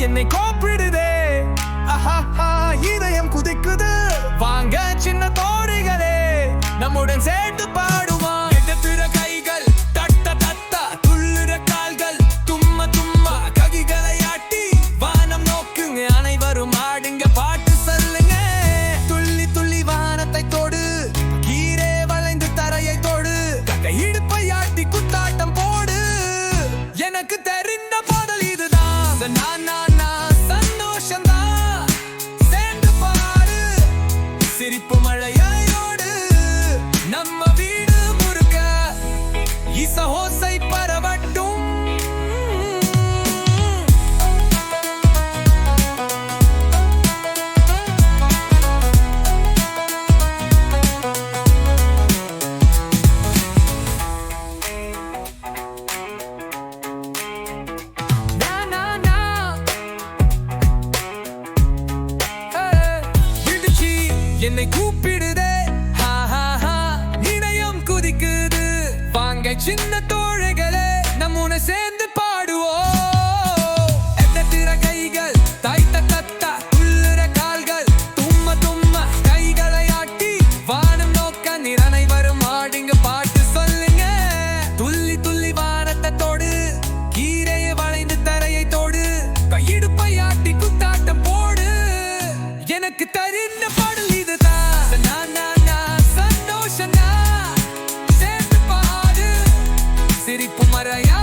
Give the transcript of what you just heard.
என்னை கூப்பிடுதே. இதயம் குதிக்குது. வாங்க சின்ன தோழிகளே, நம்முடன் சேர்ந்து பாடுமா. எதிர்த்துற கைகள் தட்ட தட்ட, துள்ளுற கால்கள் தும்ம தும்ம, ககிகளை ஆட்டி வானம் நோக்குங்க. அனைவரும் ஆடுங்க, பாட்டு சொல்லுங்க. துள்ளி துள்ளி வானத்தை தொடு, கீழே வளைந்து தரையை தொடு, இடுப்பை ஆட்டி குத்தாட்டம் போடு. எனக்கு தெரிந்த பாடல் இதுதான். சந்தோஷம்தான். சேர்ந்து பாடு, சிரிப்பு மழையோடு நம்ம வீடு முழுக்க இசை பரவட்டும். என்னை கூப்பிடுதே, இதயம் குதிக்குது. வாங்க சின்ன தோழிகளே, நம்முன சேர்ந்து பாடுவோம். எத்தத்திர கைகள் தைத்த தத்த, துள்ளுற கால்கள் தும்ம தும்ம, கைகளை ஆட்டி வானம் நோக்க அனைவரும் ஆடுங்க, பாட்டு சொல்லுங்க. துள்ளி துள்ளி வானத்தை தொடு, கீரையை வளைந்து தரையை தொடு, இடுப்பை ஆட்டி குத்தாட்டம் போடு. எனக்கு தெரிந்த பாடல் சந்தோஷம். சேர்ந்து பாடு, சிரிப்பு மறையா